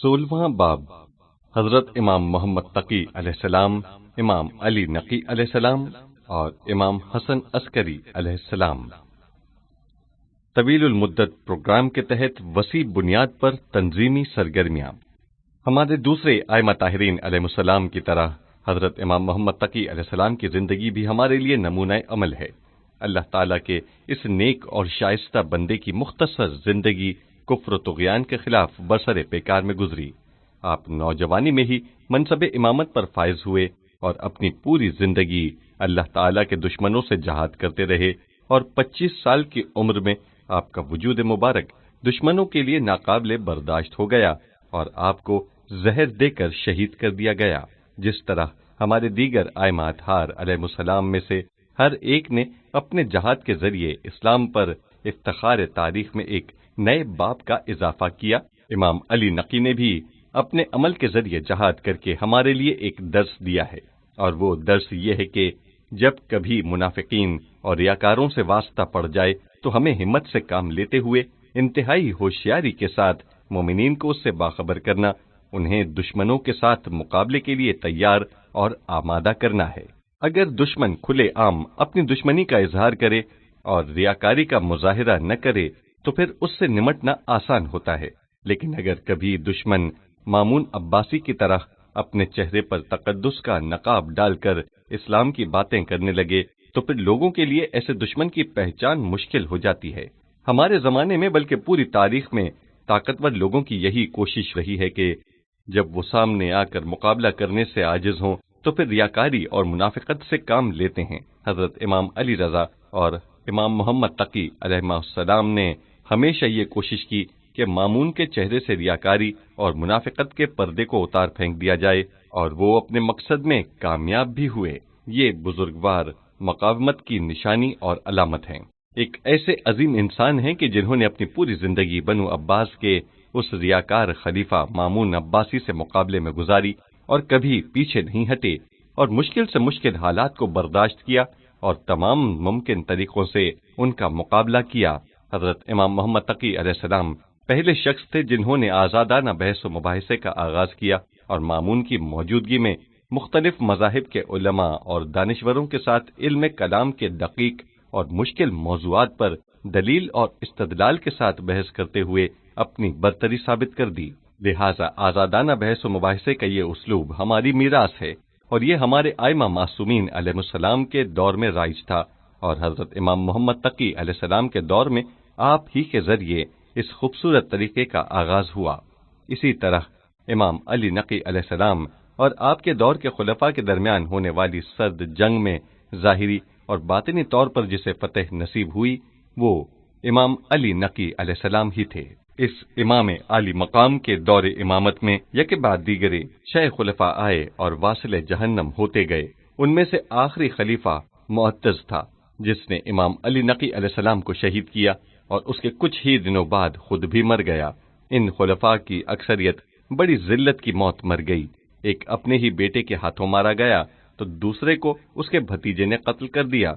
16واں باب حضرت امام محمد تقی علیہ السلام، امام علی نقی علیہ السلام اور امام حسن عسکری علیہ السلام۔ طویل المدت پروگرام کے تحت وسیع بنیاد پر تنظیمی سرگرمیاں۔ ہمارے دوسرے ائمہ طاہرین علیہ السلام کی طرح حضرت امام محمد تقی علیہ السلام کی زندگی بھی ہمارے لیے نمونہ عمل ہے۔ اللہ تعالیٰ کے اس نیک اور شائستہ بندے کی مختصر زندگی کفر و طغیان کے خلاف برسر پیکار میں گزری۔ آپ نوجوانی میں ہی منصب امامت پر فائز ہوئے اور اپنی پوری زندگی اللہ تعالیٰ کے دشمنوں سے جہاد کرتے رہے، اور 25 سال کی عمر میں آپ کا وجود مبارک دشمنوں کے لیے ناقابل برداشت ہو گیا اور آپ کو زہر دے کر شہید کر دیا گیا۔ جس طرح ہمارے دیگر ائمہ اطہار علیہ السلام میں سے ہر ایک نے اپنے جہاد کے ذریعے اسلام پر افتخار تاریخ میں ایک نئے باب کا اضافہ کیا، امام علی نقی نے بھی اپنے عمل کے ذریعے جہاد کر کے ہمارے لیے ایک درس دیا ہے، اور وہ درس یہ ہے کہ جب کبھی منافقین اور ریاکاروں سے واسطہ پڑ جائے تو ہمیں ہمت سے کام لیتے ہوئے انتہائی ہوشیاری کے ساتھ مومنین کو اس سے باخبر کرنا، انہیں دشمنوں کے ساتھ مقابلے کے لیے تیار اور آمادہ کرنا ہے۔ اگر دشمن کھلے عام اپنی دشمنی کا اظہار کرے اور ریاکاری کا مظاہرہ نہ کرے تو پھر اس سے نمٹنا آسان ہوتا ہے، لیکن اگر کبھی دشمن مامون عباسی کی طرح اپنے چہرے پر تقدس کا نقاب ڈال کر اسلام کی باتیں کرنے لگے تو پھر لوگوں کے لیے ایسے دشمن کی پہچان مشکل ہو جاتی ہے۔ ہمارے زمانے میں بلکہ پوری تاریخ میں طاقتور لوگوں کی یہی کوشش رہی ہے کہ جب وہ سامنے آ کر مقابلہ کرنے سے عاجز ہوں تو پھر ریاکاری اور منافقت سے کام لیتے ہیں۔ حضرت امام علی رضا اور امام محمد تقی علیہ السلام نے ہمیشہ یہ کوشش کی کہ مامون کے چہرے سے ریاکاری اور منافقت کے پردے کو اتار پھینک دیا جائے، اور وہ اپنے مقصد میں کامیاب بھی ہوئے۔ یہ بزرگوار مقاومت کی نشانی اور علامت ہیں۔ ایک ایسے عظیم انسان ہیں کہ جنہوں نے اپنی پوری زندگی بنو عباس کے اس ریاکار خلیفہ مامون عباسی سے مقابلے میں گزاری اور کبھی پیچھے نہیں ہٹے، اور مشکل سے مشکل حالات کو برداشت کیا اور تمام ممکن طریقوں سے ان کا مقابلہ کیا۔ حضرت امام محمد تقی علیہ السلام پہلے شخص تھے جنہوں نے آزادانہ بحث و مباحثے کا آغاز کیا اور مامون کی موجودگی میں مختلف مذاہب کے علماء اور دانشوروں کے ساتھ علم کلام کے دقیق اور مشکل موضوعات پر دلیل اور استدلال کے ساتھ بحث کرتے ہوئے اپنی برتری ثابت کر دی۔ لہذا آزادانہ بحث و مباحثے کا یہ اسلوب ہماری میراث ہے، اور یہ ہمارے ائمہ معصومین علیہ السلام کے دور میں رائج تھا، اور حضرت امام محمد تقی علیہ السلام کے دور میں آپ ہی کے ذریعے اس خوبصورت طریقے کا آغاز ہوا۔ اسی طرح امام علی نقی علیہ السلام اور آپ کے دور کے خلفاء کے درمیان ہونے والی سرد جنگ میں ظاہری اور باطنی طور پر جسے فتح نصیب ہوئی وہ امام علی نقی علیہ السلام ہی تھے۔ اس امام عالی مقام کے دور امامت میں یک بعد دیگرے 6 خلفاء آئے اور واصل جہنم ہوتے گئے۔ ان میں سے آخری خلیفہ معتز تھا جس نے امام علی نقی علیہ السلام کو شہید کیا اور اس کے کچھ ہی دنوں بعد خود بھی مر گیا۔ ان خلفاء کی اکثریت بڑی ذلت کی موت مر گئی۔ ایک اپنے ہی بیٹے کے ہاتھوں مارا گیا تو دوسرے کو اس کے بھتیجے نے قتل کر دیا۔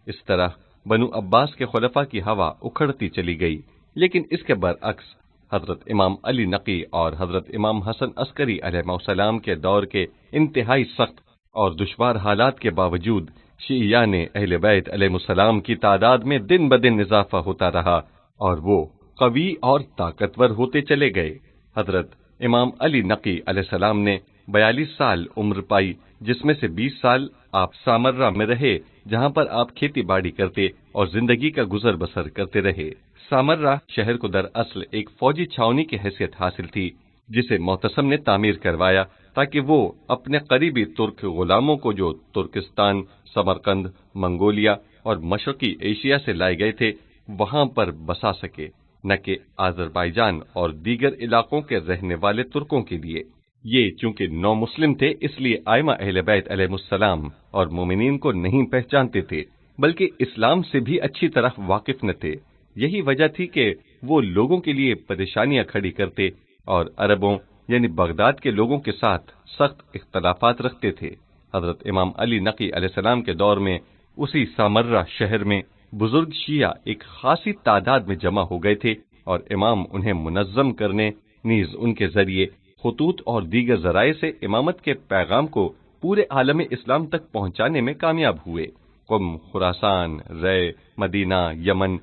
اس طرح بنو عباس کے خلفاء کی ہوا اکھڑتی چلی گئی، لیکن اس کے برعکس حضرت امام علی نقی اور حضرت امام حسن عسکری علیہ السلام کے دور کے انتہائی سخت اور دشوار حالات کے باوجود شیعیان اہل بیت علیہ السلام کی تعداد میں دن بدن اضافہ ہوتا رہا اور وہ قوی اور طاقتور ہوتے چلے گئے۔ حضرت امام علی نقی علیہ السلام نے 42 سال عمر پائی، جس میں سے 20 سال آپ سامرہ میں رہے، جہاں پر آپ کھیتی باڑی کرتے اور زندگی کا گزر بسر کرتے رہے۔ سامرہ شہر کو دراصل ایک فوجی چھاؤنی کی حیثیت حاصل تھی، جسے محتسم نے تعمیر کروایا تاکہ وہ اپنے قریبی ترک غلاموں کو جو ترکستان، سمرقند، منگولیا اور مشرقی ایشیا سے لائے گئے تھے وہاں پر بسا سکے، نہ کہ آذربائیجان اور دیگر علاقوں کے رہنے والے ترکوں کے لیے۔ یہ چونکہ نو مسلم تھے اس لیے ائمہ اہل بیت علیہ السلام اور مومنین کو نہیں پہچانتے تھے، بلکہ اسلام سے بھی اچھی طرح واقف نہ تھے۔ یہی وجہ تھی کہ وہ لوگوں کے لیے پریشانیاں کھڑی کرتے اور عربوں یعنی بغداد کے لوگوں کے ساتھ سخت اختلافات رکھتے تھے۔ حضرت امام علی نقی علیہ السلام کے دور میں اسی سامرہ شہر میں بزرگ شیعہ ایک خاصی تعداد میں جمع ہو گئے تھے اور امام انہیں منظم کرنے نیز ان کے ذریعے خطوط اور دیگر ذرائع سے امامت کے پیغام کو پورے عالم اسلام تک پہنچانے میں کامیاب ہوئے۔ قم، خراسان، رے، مدینہ، یمن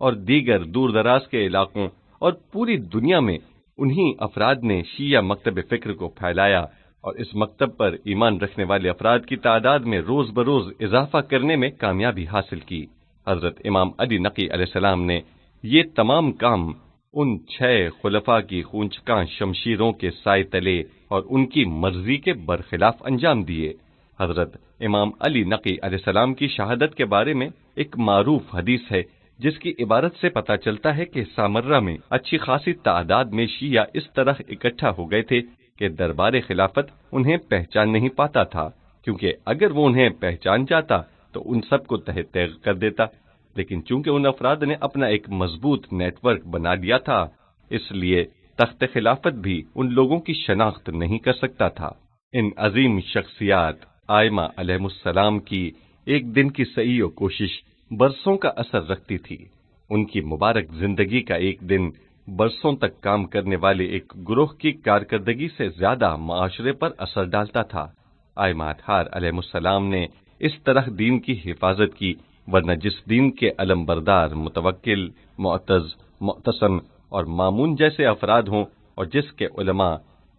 اور دیگر دور دراز کے علاقوں اور پوری دنیا میں انہی افراد نے شیعہ مکتب فکر کو پھیلایا اور اس مکتب پر ایمان رکھنے والے افراد کی تعداد میں روز بروز اضافہ کرنے میں کامیابی حاصل کی۔ حضرت امام علی نقی علیہ السلام نے یہ تمام کام ان 6 خلفاء کی خونچکاں شمشیروں کے سائے تلے اور ان کی مرضی کے برخلاف انجام دیے۔ حضرت امام علی نقی علیہ السلام کی شہادت کے بارے میں ایک معروف حدیث ہے جس کی عبارت سے پتہ چلتا ہے کہ سامرہ میں اچھی خاصی تعداد میں شیعہ اس طرح اکٹھا ہو گئے تھے کہ دربار خلافت انہیں پہچان نہیں پاتا تھا، کیونکہ اگر وہ انہیں پہچان جاتا تو ان سب کو تہہ تیغ کر دیتا، لیکن چونکہ ان افراد نے اپنا ایک مضبوط نیٹ ورک بنا لیا تھا، اس لیے تخت خلافت بھی ان لوگوں کی شناخت نہیں کر سکتا تھا۔ ان عظیم شخصیات آئمہ علیہم السلام کی ایک دن کی سعی و کوشش برسوں کا اثر رکھتی تھی۔ ان کی مبارک زندگی کا ایک دن برسوں تک کام کرنے والے ایک گروہ کی کارکردگی سے زیادہ معاشرے پر اثر ڈالتا تھا۔ آئمہ اطہار علیہم السلام نے اس طرح دین کی حفاظت کی، ورنہ جس دین کے علم بردار متوکل، معتز، معتصم اور مامون جیسے افراد ہوں اور جس کے علماء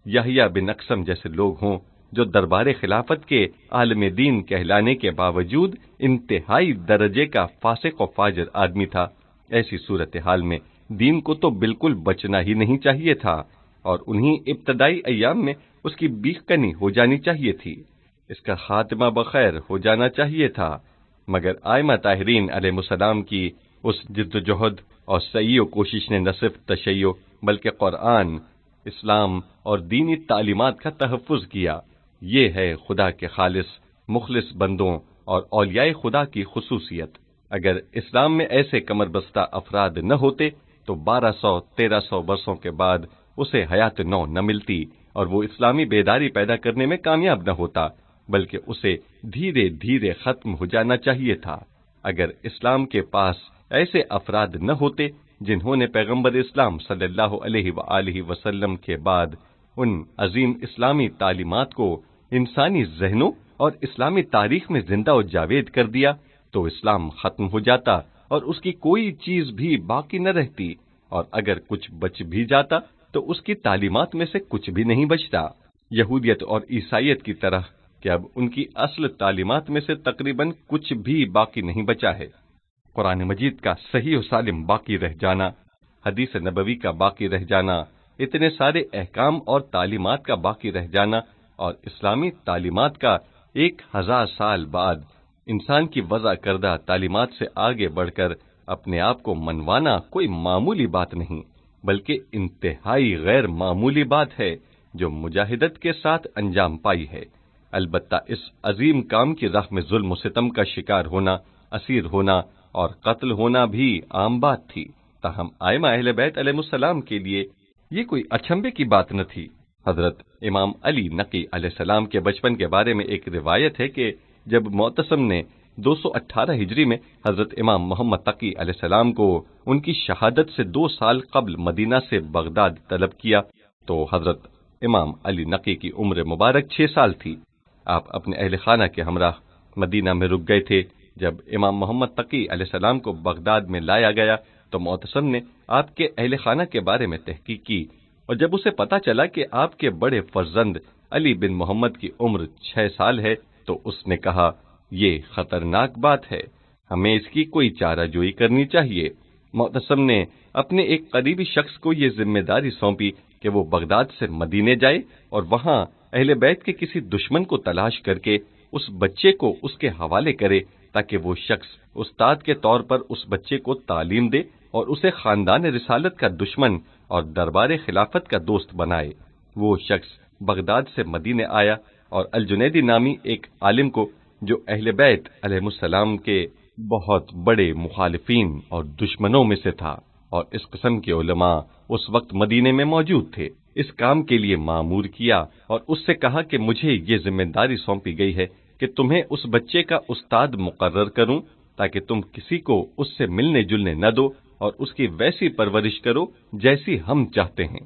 یحییٰ بن اقسم جیسے لوگ ہوں جو دربار خلافت کے عالم دین کہلانے کے باوجود انتہائی درجے کا فاسق و فاجر آدمی تھا، ایسی صورتحال میں دین کو تو بالکل بچنا ہی نہیں چاہیے تھا اور انہی ابتدائی ایام میں اس کی بیخ کنی ہو جانی چاہیے تھی، اس کا خاتمہ بخیر ہو جانا چاہیے تھا۔ مگر آئمہ طاہرین علیہ السلام کی اس جد و جہد اور سعی و کوشش نے نہ صرف تشیع بلکہ قرآن، اسلام اور دینی تعلیمات کا تحفظ کیا۔ یہ ہے خدا کے خالص مخلص بندوں اور اولیاء خدا کی خصوصیت۔ اگر اسلام میں ایسے کمر بستہ افراد نہ ہوتے تو 1200-1300 برسوں کے بعد اسے حیات نو نہ ملتی اور وہ اسلامی بیداری پیدا کرنے میں کامیاب نہ ہوتا، بلکہ اسے دھیرے دھیرے ختم ہو جانا چاہیے تھا۔ اگر اسلام کے پاس ایسے افراد نہ ہوتے جنہوں نے پیغمبر اسلام صلی اللہ علیہ وآلہ وسلم کے بعد ان عظیم اسلامی تعلیمات کو انسانی ذہنوں اور اسلامی تاریخ میں زندہ و جاوید کر دیا، تو اسلام ختم ہو جاتا اور اس کی کوئی چیز بھی باقی نہ رہتی، اور اگر کچھ بچ بھی جاتا تو اس کی تعلیمات میں سے کچھ بھی نہیں بچتا۔ یہودیت اور عیسائیت کی طرح کہ اب ان کی اصل تعلیمات میں سے تقریباً کچھ بھی باقی نہیں بچا ہے۔ قرآن مجید کا صحیح و سالم باقی رہ جانا، حدیث نبوی کا باقی رہ جانا، اتنے سارے احکام اور تعلیمات کا باقی رہ جانا اور اسلامی تعلیمات کا 1000 سال بعد انسان کی وضع کردہ تعلیمات سے آگے بڑھ کر اپنے آپ کو منوانا کوئی معمولی بات نہیں، بلکہ انتہائی غیر معمولی بات ہے جو مجاہدت کے ساتھ انجام پائی ہے۔ البتہ اس عظیم کام کی راہ میں ظلم و ستم کا شکار ہونا، اسیر ہونا اور قتل ہونا بھی عام بات تھی، تاہم ائمہ اہل بیت علیہ السلام کے لیے یہ کوئی اچنبھے کی بات نہ تھی۔ حضرت امام علی نقی علیہ السلام کے بچپن کے بارے میں ایک روایت ہے کہ جب معتصم نے 218 ہجری میں حضرت امام محمد تقی علیہ السلام کو ان کی شہادت سے 2 سال قبل مدینہ سے بغداد طلب کیا تو حضرت امام علی نقی کی عمر مبارک 6 سال تھی۔ آپ اپنے اہل خانہ کے ہمراہ مدینہ میں رک گئے تھے۔ جب امام محمد تقی علیہ السلام کو بغداد میں لایا گیا تو معتصم نے آپ کے اہل خانہ کے بارے میں تحقیق کی، اور جب اسے پتا چلا کہ آپ کے بڑے فرزند علی بن محمد کی عمر 6 سال ہے تو اس نے کہا، یہ خطرناک بات ہے، ہمیں اس کی کوئی چارہ جوئی کرنی چاہیے۔ معتصم نے اپنے ایک قریبی شخص کو یہ ذمہ داری سونپی کہ وہ بغداد سے مدینے جائے اور وہاں اہل بیت کے کسی دشمن کو تلاش کر کے اس بچے کو اس کے حوالے کرے تاکہ وہ شخص استاد کے طور پر اس بچے کو تعلیم دے اور اسے خاندان رسالت کا دشمن اور دربار خلافت کا دوست بنائے۔ وہ شخص بغداد سے مدینے آیا اور الجنیدی نامی ایک عالم کو، جو اہل بیت علیہ السلام کے بہت بڑے مخالفین اور دشمنوں میں سے تھا، اور اس قسم کے علماء اس وقت مدینے میں موجود تھے، اس کام کے لیے مامور کیا اور اس سے کہا کہ مجھے یہ ذمہ داری سونپی گئی ہے کہ تمہیں اس بچے کا استاد مقرر کروں تاکہ تم کسی کو اس سے ملنے جلنے نہ دو اور اس کی ویسی پرورش کرو جیسی ہم چاہتے ہیں۔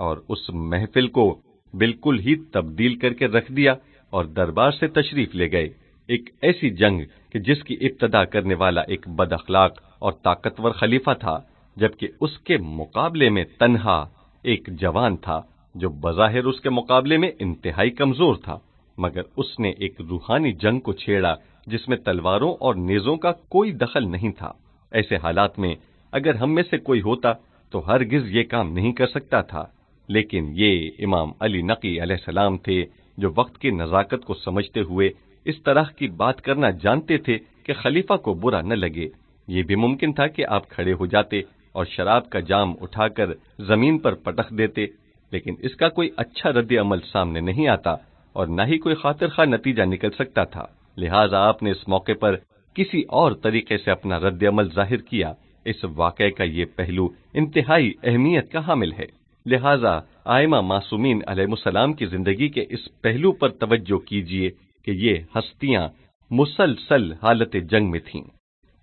اور اس محفل کو بالکل ہی تبدیل کر کے رکھ دیا اور دربار سے تشریف لے گئے۔ ایک ایسی جنگ کہ جس کی ابتدا کرنے والا ایک بد اخلاق اور طاقتور خلیفہ تھا، جبکہ اس کے مقابلے میں تنہا ایک جوان تھا جو بظاہر اس کے مقابلے میں انتہائی کمزور تھا، مگر اس نے ایک روحانی جنگ کو چھیڑا جس میں تلواروں اور نیزوں کا کوئی دخل نہیں تھا۔ ایسے حالات میں اگر ہم میں سے کوئی ہوتا تو ہرگز یہ کام نہیں کر سکتا تھا، لیکن یہ امام علی نقی علیہ السلام تھے جو وقت کی نزاکت کو سمجھتے ہوئے اس طرح کی بات کرنا جانتے تھے کہ خلیفہ کو برا نہ لگے۔ یہ بھی ممکن تھا کہ آپ کھڑے ہو جاتے اور شراب کا جام اٹھا کر زمین پر پٹخ دیتے، لیکن اس کا کوئی اچھا رد عمل سامنے نہیں آتا اور نہ ہی کوئی خاطر خواہ نتیجہ نکل سکتا تھا۔ لہٰذا آپ نے اس موقع پر کسی اور طریقے سے اپنا رد عمل ظاہر کیا۔ اس واقعے کا یہ پہلو انتہائی اہمیت کا حامل ہے، لہٰذا ائمہ معصومین علیہ السلام کی زندگی کے اس پہلو پر توجہ کیجیے کہ یہ ہستیاں مسلسل حالت جنگ میں تھیں،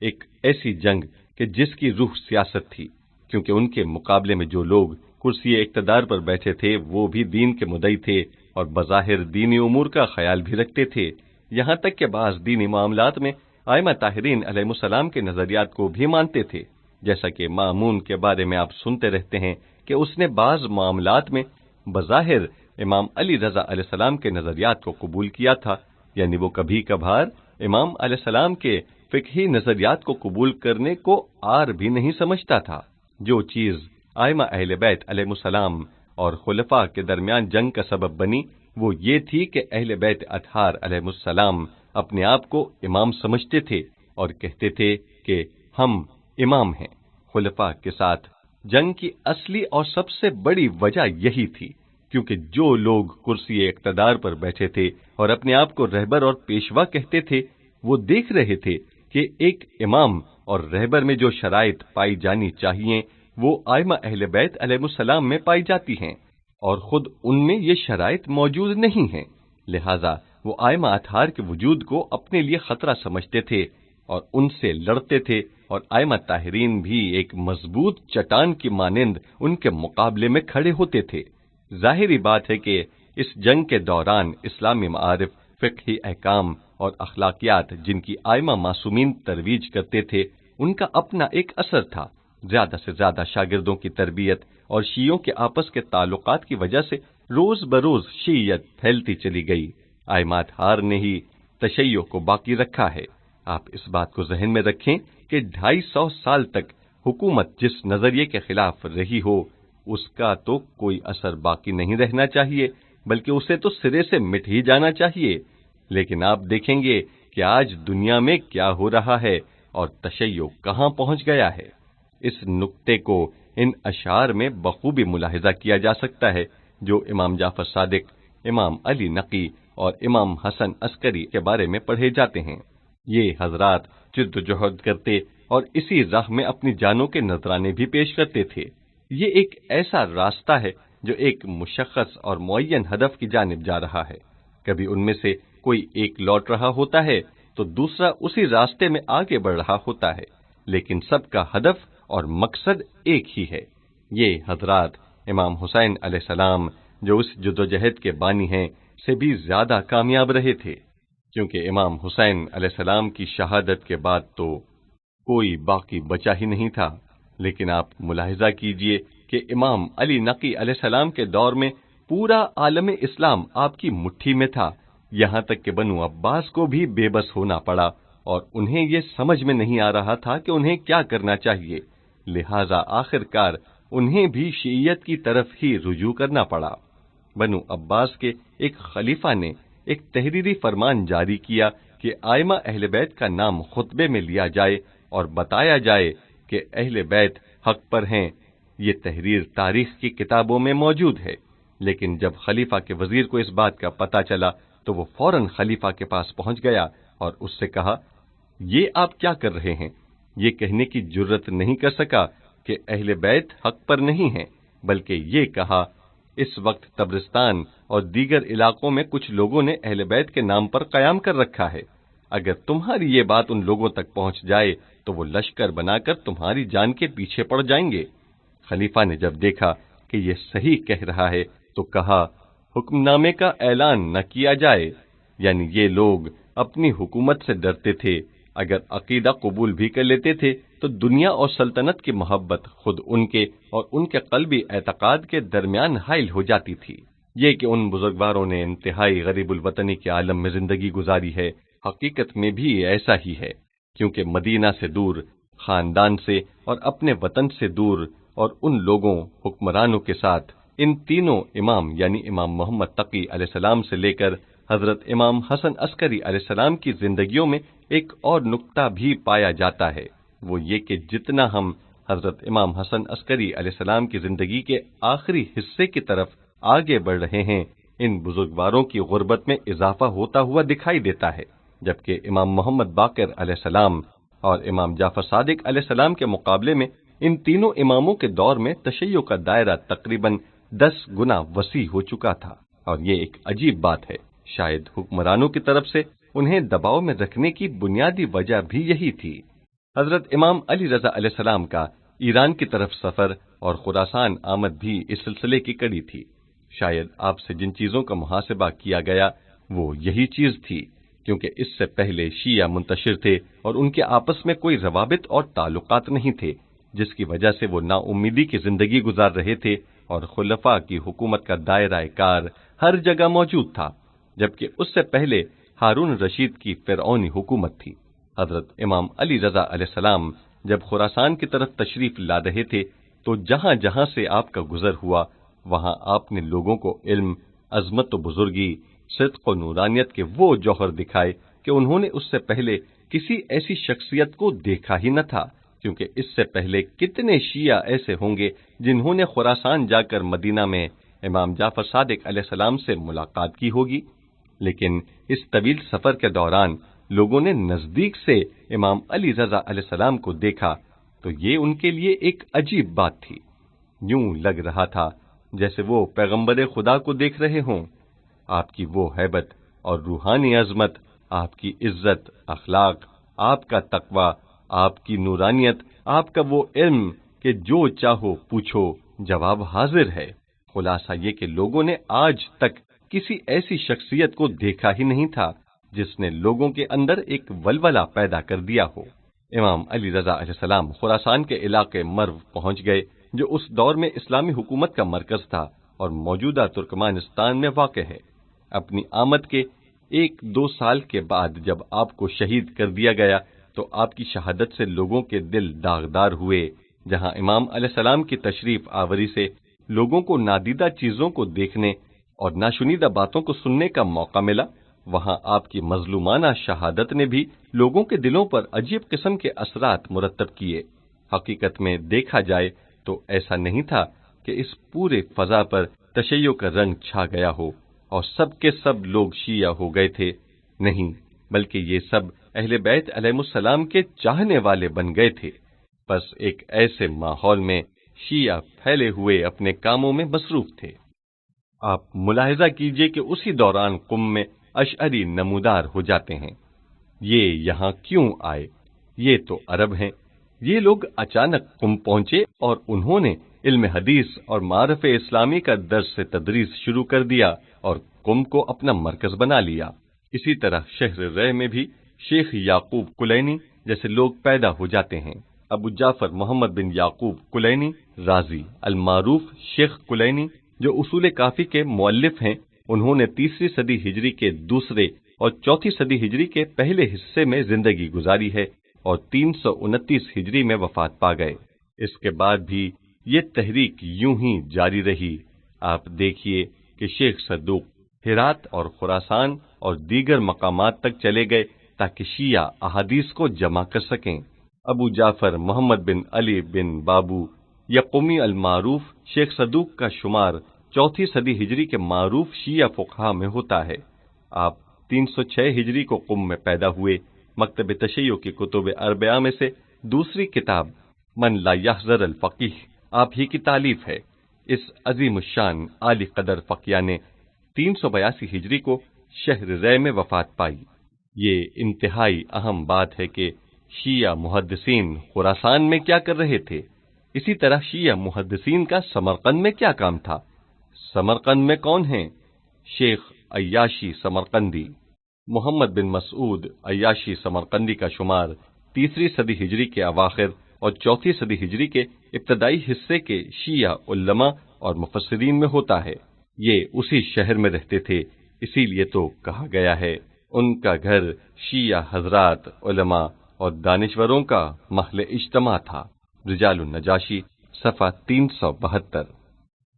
ایک ایسی جنگ کہ جس کی روح سیاست تھی، کیونکہ ان کے مقابلے میں جو لوگ کرسی اقتدار پر بیٹھے تھے وہ بھی دین کے مدعی تھے اور بظاہر دینی امور کا خیال بھی رکھتے تھے، یہاں تک کہ بعض دینی معاملات میں ائمہ طاہرین علیہ السلام کے نظریات کو بھی مانتے تھے، جیسا کہ مامون کے بارے میں آپ سنتے رہتے ہیں کہ اس نے بعض معاملات میں بظاہر امام علی رضا علیہ السلام کے نظریات کو قبول کیا تھا، یعنی وہ کبھی کبھار امام علیہ السلام کے فقہی نظریات کو قبول کرنے کو عار بھی نہیں سمجھتا تھا۔ جو چیز ائمہ اہل بیت علیہ السلام اور خلفاء کے درمیان جنگ کا سبب بنی وہ یہ تھی کہ اہل بیت اطہار علیہ السلام اپنے آپ کو امام سمجھتے تھے اور کہتے تھے کہ ہم امام ہیں۔ خلفاء کے ساتھ جنگ کی اصلی اور سب سے بڑی وجہ یہی تھی، کیونکہ جو لوگ کرسی اقتدار پر بیٹھے تھے اور اپنے آپ کو رہبر اور پیشوا کہتے تھے، وہ دیکھ رہے تھے کہ ایک امام اور رہبر میں جو شرائط پائی جانی چاہیے وہ ائمہ اہل بیت علیہ السلام میں پائی جاتی ہیں، اور خود ان میں یہ شرائط موجود نہیں ہیں، لہذا وہ ائمہ اطہار کے وجود کو اپنے لیے خطرہ سمجھتے تھے اور ان سے لڑتے تھے، اور ائمہ طاہرین بھی ایک مضبوط چٹان کی مانند ان کے مقابلے میں کھڑے ہوتے تھے۔ ظاہری بات ہے کہ اس جنگ کے دوران اسلامی معارف، فقہی احکام اور اخلاقیات جن کی ائمہ معصومین ترویج کرتے تھے ان کا اپنا ایک اثر تھا۔ زیادہ سے زیادہ شاگردوں کی تربیت اور شیعوں کے آپس کے تعلقات کی وجہ سے روز بروز شیعیت پھیلتی چلی گئی۔ ائمہ اطہار نے ہی تشیع کو باقی رکھا ہے۔ آپ اس بات کو ذہن میں رکھیں کہ 250 سال تک حکومت جس نظریے کے خلاف رہی ہو اس کا تو کوئی اثر باقی نہیں رہنا چاہیے، بلکہ اسے تو سرے سے مٹ ہی جانا چاہیے۔ لیکن آپ دیکھیں گے کہ آج دنیا میں کیا ہو رہا ہے اور تشیع کہاں پہنچ گیا ہے۔ اس نقطے کو ان اشعار میں بخوبی ملاحظہ کیا جا سکتا ہے جو امام جعفر صادق، امام علی نقی اور امام حسن عسکری کے بارے میں پڑھے جاتے ہیں۔ یہ حضرات جد و جہد کرتے اور اسی راہ میں اپنی جانوں کے نذرانے بھی پیش کرتے تھے۔ یہ ایک ایسا راستہ ہے جو ایک مشخص اور معین ہدف کی جانب جا رہا ہے۔ کبھی ان میں سے کوئی ایک لوٹ رہا ہوتا ہے تو دوسرا اسی راستے میں آگے بڑھ رہا ہوتا ہے، لیکن سب کا ہدف اور مقصد ایک ہی ہے۔ یہ حضرات امام حسین علیہ السلام جو اس جدوجہد کے بانی ہیں سے بھی زیادہ کامیاب رہے تھے، کیونکہ امام حسین علیہ السلام کی شہادت کے بعد تو کوئی باقی بچا ہی نہیں تھا۔ لیکن آپ ملاحظہ کیجئے کہ امام علی نقی علیہ السلام کے دور میں پورا عالم اسلام آپ کی مٹھی میں تھا، یہاں تک کہ بنو عباس کو بھی بے بس ہونا پڑا اور انہیں یہ سمجھ میں نہیں آ رہا تھا کہ انہیں کیا کرنا چاہیے، لہذا آخر کار انہیں بھی شیعیت کی طرف ہی رجوع کرنا پڑا۔ بنو عباس کے ایک خلیفہ نے ایک تحریری فرمان جاری کیا کہ ائمہ اہل بیت کا نام خطبے میں لیا جائے اور بتایا جائے کہ اہل بیت حق پر ہیں۔ یہ تحریر تاریخ کی کتابوں میں موجود ہے، لیکن جب خلیفہ کے وزیر کو اس بات کا پتہ چلا تو وہ فوراً خلیفہ کے پاس پہنچ گیا اور اس سے کہا، یہ آپ کیا کر رہے ہیں؟ یہ کہنے کی جرت نہیں کر سکا کہ اہل بیت حق پر نہیں ہیں، بلکہ یہ کہا، اس وقت تبرستان اور دیگر علاقوں میں کچھ لوگوں نے اہل بیت کے نام پر قیام کر رکھا ہے، اگر تمہاری یہ بات ان لوگوں تک پہنچ جائے تو وہ لشکر بنا کر تمہاری جان کے پیچھے پڑ جائیں گے۔ خلیفہ نے جب دیکھا کہ یہ صحیح کہہ رہا ہے تو کہا حکم نامے کا اعلان نہ کیا جائے، یعنی یہ لوگ اپنی حکومت سے ڈرتے تھے، اگر عقیدہ قبول بھی کر لیتے تھے تو دنیا اور سلطنت کی محبت خود ان کے اور ان کے قلبی اعتقاد کے درمیان حائل ہو جاتی تھی۔ یہ کہ ان بزرگواروں نے انتہائی غریب الوطنی کے عالم میں زندگی گزاری ہے، حقیقت میں بھی ایسا ہی ہے، کیونکہ مدینہ سے دور، خاندان سے اور اپنے وطن سے دور، اور ان لوگوں حکمرانوں کے ساتھ ان تینوں امام یعنی امام محمد تقی علیہ السلام سے لے کر حضرت امام حسن عسکری علیہ السلام کی زندگیوں میں ایک اور نقطہ بھی پایا جاتا ہے، وہ یہ کہ جتنا ہم حضرت امام حسن عسکری علیہ السلام کی زندگی کے آخری حصے کی طرف آگے بڑھ رہے ہیں، ان بزرگواروں کی غربت میں اضافہ ہوتا ہوا دکھائی دیتا ہے، جبکہ امام محمد باقر علیہ السلام اور امام جعفر صادق علیہ السلام کے مقابلے میں ان تینوں اماموں کے دور میں تشیع کا دائرہ تقریباً 10 گنا وسیع ہو چکا تھا، اور یہ ایک عجیب بات ہے۔ شاید حکمرانوں کی طرف سے انہیں دباؤ میں رکھنے کی بنیادی وجہ بھی یہی تھی۔ حضرت امام علی رضا علیہ السلام کا ایران کی طرف سفر اور خراسان آمد بھی اس سلسلے کی کڑی تھی۔ شاید آپ سے جن چیزوں کا محاسبہ کیا گیا وہ یہی چیز تھی، کیونکہ اس سے پہلے شیعہ منتشر تھے اور ان کے آپس میں کوئی روابط اور تعلقات نہیں تھے، جس کی وجہ سے وہ نا امیدی کی زندگی گزار رہے تھے، اور خلفاء کی حکومت کا دائرہ کار ہر جگہ موجود تھا، جبکہ اس سے پہلے ہارون رشید کی فرعونی حکومت تھی۔ حضرت امام علی رضا علیہ السلام جب خراسان کی طرف تشریف لا رہے تھے تو جہاں جہاں سے آپ کا گزر ہوا وہاں آپ نے لوگوں کو علم، عظمت و بزرگی، صدق و نورانیت کے وہ جوہر دکھائے کہ انہوں نے اس سے پہلے کسی ایسی شخصیت کو دیکھا ہی نہ تھا، کیونکہ اس سے پہلے کتنے شیعہ ایسے ہوں گے جنہوں نے خراسان جا کر مدینہ میں امام جعفر صادق علیہ السلام سے ملاقات کی ہوگی، لیکن اس طویل سفر کے دوران لوگوں نے نزدیک سے امام علی رضا علیہ السلام کو دیکھا تو یہ ان کے لیے ایک عجیب بات تھی۔ یوں لگ رہا تھا جیسے وہ پیغمبر خدا کو دیکھ رہے ہوں۔ آپ کی وہ ہیبت اور روحانی عظمت، آپ کی عزت، اخلاق، آپ کا تقوی، آپ کی نورانیت، آپ کا وہ علم کہ جو چاہو پوچھو جواب حاضر ہے۔ خلاصہ یہ کہ لوگوں نے آج تک کسی ایسی شخصیت کو دیکھا ہی نہیں تھا جس نے لوگوں کے اندر ایک ولولہ پیدا کر دیا ہو۔ امام علی رضا علیہ السلام خراسان کے علاقے مرو پہنچ گئے، جو اس دور میں اسلامی حکومت کا مرکز تھا اور موجودہ ترکمانستان میں واقع ہے۔ اپنی آمد کے 1-2 سال کے بعد جب آپ کو شہید کر دیا گیا تو آپ کی شہادت سے لوگوں کے دل داغدار ہوئے۔ جہاں امام علیہ السلام کی تشریف آوری سے لوگوں کو نادیدہ چیزوں کو دیکھنے اور ناشنیدہ باتوں کو سننے کا موقع ملا، وہاں آپ کی مظلومانہ شہادت نے بھی لوگوں کے دلوں پر عجیب قسم کے اثرات مرتب کیے۔ حقیقت میں دیکھا جائے تو ایسا نہیں تھا کہ اس پورے فضا پر تشیع کا رنگ چھا گیا ہو اور سب کے سب لوگ شیعہ ہو گئے تھے، نہیں، بلکہ یہ سب اہل بیت علیہم السلام کے چاہنے والے بن گئے تھے۔ بس ایک ایسے ماحول میں شیعہ پھیلے ہوئے اپنے کاموں میں مصروف تھے۔ آپ ملاحظہ کیجئے کہ اسی دوران قم میں اشعری نمودار ہو جاتے ہیں۔ یہ یہاں کیوں آئے؟ یہ تو عرب ہیں۔ یہ لوگ اچانک قم پہنچے اور انہوں نے علم حدیث اور معارف اسلامی کا درس سے تدریس شروع کر دیا اور قم کو اپنا مرکز بنا لیا۔ اسی طرح شہر رے میں بھی شیخ یعقوب کلینی جیسے لوگ پیدا ہو جاتے ہیں۔ ابو جعفر محمد بن یعقوب کلینی رازی المعروف شیخ کلینی، جو اصول کافی کے مؤلف ہیں، انہوں نے 3 صدی ہجری کے دوسرے اور 4 صدی ہجری کے پہلے حصے میں زندگی گزاری ہے اور 329 ہجری میں وفات پا گئے۔ اس کے بعد بھی یہ تحریک یوں ہی جاری رہی۔ آپ دیکھیے کہ شیخ صدوق ہرات اور خراسان اور دیگر مقامات تک چلے گئے تاکہ شیعہ احادیث کو جمع کر سکیں۔ ابو جعفر محمد بن علی بن بابو یا قمی المعروف شیخ صدوق کا شمار 4 صدی ہجری کے معروف شیعہ فقہا میں ہوتا ہے۔ آپ 306 ہجری کو قم میں پیدا ہوئے۔ مکتب تشیع کی کتب اربعہ میں سے دوسری کتاب من لا یحذر الفقیہ آپ ہی کی تالیف ہے۔ اس عظیم الشان عالی قدر فقیہ نے 382 ہجری کو شہر رے میں وفات پائی۔ یہ انتہائی اہم بات ہے کہ شیعہ محدثین خراسان میں کیا کر رہے تھے۔ اسی طرح شیعہ محدثین کا سمرقند میں کیا کام تھا؟ سمرقند میں کون ہیں؟ شیخ عیاشی سمرقندی۔ محمد بن مسعود عیاشی سمرقندی کا شمار 3 صدی ہجری کے اواخر اور 4 صدی ہجری کے ابتدائی حصے کے شیعہ علماء اور مفسرین میں ہوتا ہے۔ یہ اسی شہر میں رہتے تھے، اسی لیے تو کہا گیا ہے ان کا گھر شیعہ حضرات، علماء اور دانشوروں کا محل اجتماع تھا۔ رجال النجاشی صفحہ 372۔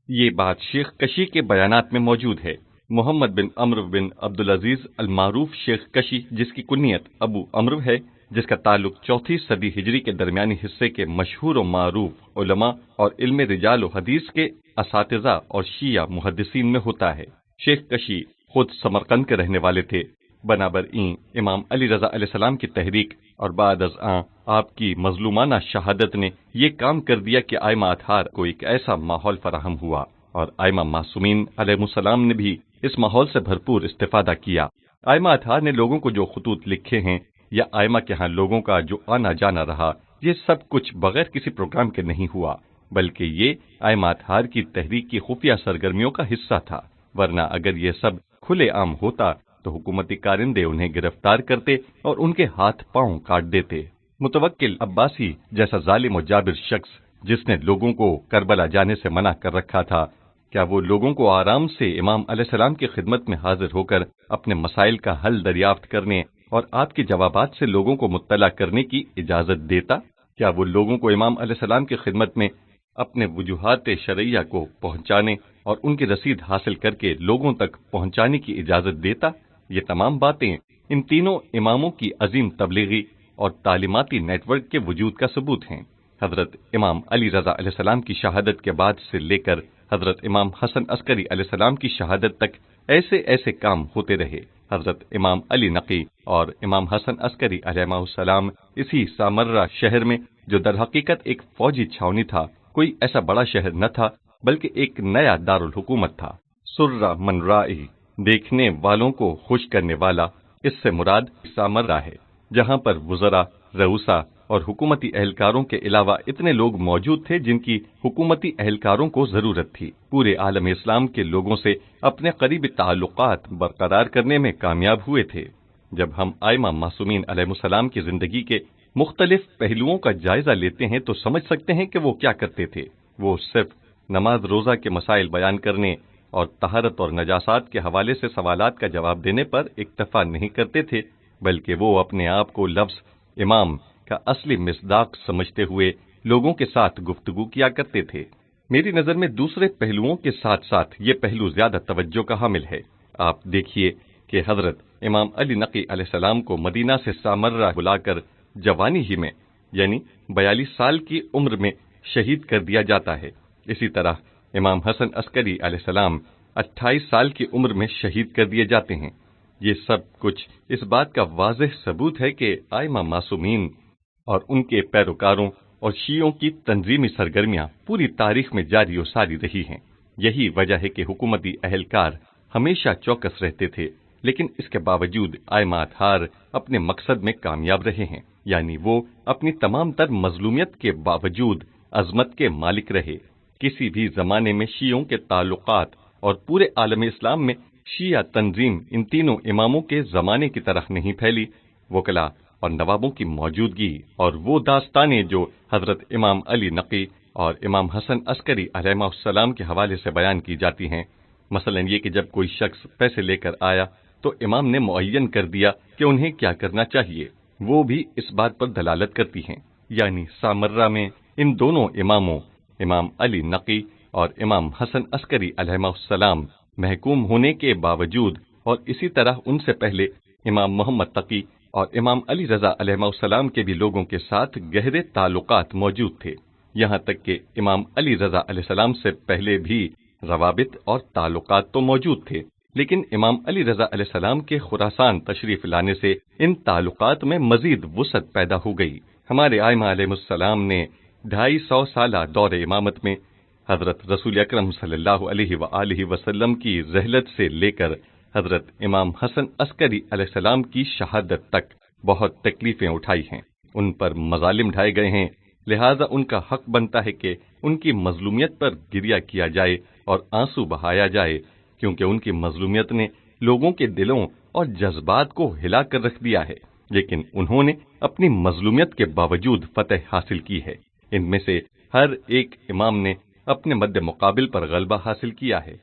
یہ بات شیخ کشی کے بیانات میں موجود ہے۔ محمد بن عمرو بن عبدالعزیز المعروف شیخ کشی، جس کی کنیت ابو عمرو ہے، جس کا تعلق 4 صدی ہجری کے درمیانی حصے کے مشہور و معروف علماء اور علم رجال و حدیث کے اساتذہ اور شیعہ محدثین میں ہوتا ہے۔ شیخ کشی خود سمرقند کے رہنے والے تھے۔ بنابر این امام علی رضا علیہ السلام کی تحریک اور بعد از آن آپ کی مظلومانہ شہادت نے یہ کام کر دیا کہ ائمہ اطہار کو ایک ایسا ماحول فراہم ہوا، اور ائمہ معصومین علیہ السلام نے بھی اس ماحول سے بھرپور استفادہ کیا۔ ائمہ اطہار نے لوگوں کو جو خطوط لکھے ہیں یا ائمہ کے ہاں لوگوں کا جو آنا جانا رہا، یہ سب کچھ بغیر کسی پروگرام کے نہیں ہوا، بلکہ یہ ائمہ اطہار کی تحریک کی خفیہ سرگرمیوں کا حصہ تھا۔ ورنہ اگر یہ سب کھلے عام ہوتا تو حکومتی کارندے انہیں گرفتار کرتے اور ان کے ہاتھ پاؤں کاٹ دیتے۔ متوکل عباسی جیسا ظالم و جابر شخص جس نے لوگوں کو کربلا جانے سے منع کر رکھا تھا، کیا وہ لوگوں کو آرام سے امام علیہ السلام کی خدمت میں حاضر ہو کر اپنے مسائل کا حل دریافت کرنے اور آپ کے جوابات سے لوگوں کو مطلع کرنے کی اجازت دیتا؟ کیا وہ لوگوں کو امام علیہ السلام کی خدمت میں اپنے وجوہات شرعیہ کو پہنچانے اور ان کی رسید حاصل کر کے لوگوں تک پہنچانے کی اجازت دیتا؟ یہ تمام باتیں ان تینوں اماموں کی عظیم تبلیغی اور تعلیماتی نیٹ ورک کے وجود کا ثبوت ہیں۔ حضرت امام علی رضا علیہ السلام کی شہادت کے بعد سے لے کر حضرت امام حسن عسکری علیہ السلام کی شہادت تک ایسے ایسے کام ہوتے رہے۔ حضرت امام علی نقی اور امام حسن عسکری علیہ السلام اسی سامرہ شہر میں، جو در حقیقت ایک فوجی چھاونی تھا، کوئی ایسا بڑا شہر نہ تھا بلکہ ایک نیا دارالحکومت تھا۔ سرہ من رائی، دیکھنے والوں کو خوش کرنے والا، اس سے مراد سامرہ ہے، جہاں پر وزراء، رؤساء اور حکومتی اہلکاروں کے علاوہ اتنے لوگ موجود تھے جن کی حکومتی اہلکاروں کو ضرورت تھی۔ پورے عالم اسلام کے لوگوں سے اپنے قریبی تعلقات برقرار کرنے میں کامیاب ہوئے تھے۔ جب ہم ائمہ معصومین علیہ السلام کی زندگی کے مختلف پہلوؤں کا جائزہ لیتے ہیں تو سمجھ سکتے ہیں کہ وہ کیا کرتے تھے۔ وہ صرف نماز روزہ کے مسائل بیان کرنے اور طہارت اور نجاسات کے حوالے سے سوالات کا جواب دینے پر اکتفا نہیں کرتے تھے، بلکہ وہ اپنے آپ کو لفظ امام کا اصلی مصداق سمجھتے ہوئے لوگوں کے ساتھ گفتگو کیا کرتے تھے۔ میری نظر میں دوسرے پہلوؤں کے ساتھ ساتھ یہ پہلو زیادہ توجہ کا حامل ہے۔ آپ دیکھیے کہ حضرت امام علی نقی علیہ السلام کو مدینہ سے سامرہ بلا کر جوانی ہی میں، یعنی 42 سال کی عمر میں شہید کر دیا جاتا ہے۔ اسی طرح امام حسن عسکری علیہ السلام 28 سال کی عمر میں شہید کر دیے جاتے ہیں۔ یہ سب کچھ اس بات کا واضح ثبوت ہے کہ ائمہ معصومین اور ان کے پیروکاروں اور شیعوں کی تنظیمی سرگرمیاں پوری تاریخ میں جاری و ساری رہی ہیں۔ یہی وجہ ہے کہ حکومتی اہلکار ہمیشہ چوکس رہتے تھے، لیکن اس کے باوجود ائمہ اطہار اپنے مقصد میں کامیاب رہے ہیں، یعنی وہ اپنی تمام تر مظلومیت کے باوجود عظمت کے مالک رہے۔ کسی بھی زمانے میں شیعوں کے تعلقات اور پورے عالم اسلام میں شیعہ تنظیم ان تینوں اماموں کے زمانے کی طرح نہیں پھیلی۔ وکلا اور نوابوں کی موجودگی اور وہ داستانیں جو حضرت امام علی نقی اور امام حسن عسکری علیہ السلام کے حوالے سے بیان کی جاتی ہیں، مثلا یہ کہ جب کوئی شخص پیسے لے کر آیا تو امام نے معین کر دیا کہ انہیں کیا کرنا چاہیے، وہ بھی اس بات پر دلالت کرتی ہیں۔ یعنی سامرہ میں ان دونوں اماموں، امام علی نقی اور امام حسن عسکری علیہ السلام، محکوم ہونے کے باوجود اور اسی طرح ان سے پہلے امام محمد تقی اور امام علی رضا علیہ السلام کے بھی لوگوں کے ساتھ گہرے تعلقات موجود تھے، یہاں تک کہ امام علی رضا علیہ السلام سے پہلے بھی روابط اور تعلقات تو موجود تھے، لیکن امام علی رضا علیہ السلام کے خراسان تشریف لانے سے ان تعلقات میں مزید وسعت پیدا ہو گئی۔ ہمارے ائمہ علیہ السلام نے 250 سالہ دور امامت میں حضرت رسول اکرم صلی اللہ علیہ وآلہ وسلم کی رحلت سے لے کر حضرت امام حسن عسکری علیہ السلام کی شہادت تک بہت تکلیفیں اٹھائی ہیں، ان پر مظالم ڈھائے گئے ہیں، لہذا ان کا حق بنتا ہے کہ ان کی مظلومیت پر گریہ کیا جائے اور آنسو بہایا جائے، کیونکہ ان کی مظلومیت نے لوگوں کے دلوں اور جذبات کو ہلا کر رکھ دیا ہے، لیکن انہوں نے اپنی مظلومیت کے باوجود فتح حاصل کی ہے۔ ان میں سے ہر ایک امام نے اپنے مد مقابل پر غلبہ حاصل کیا ہے۔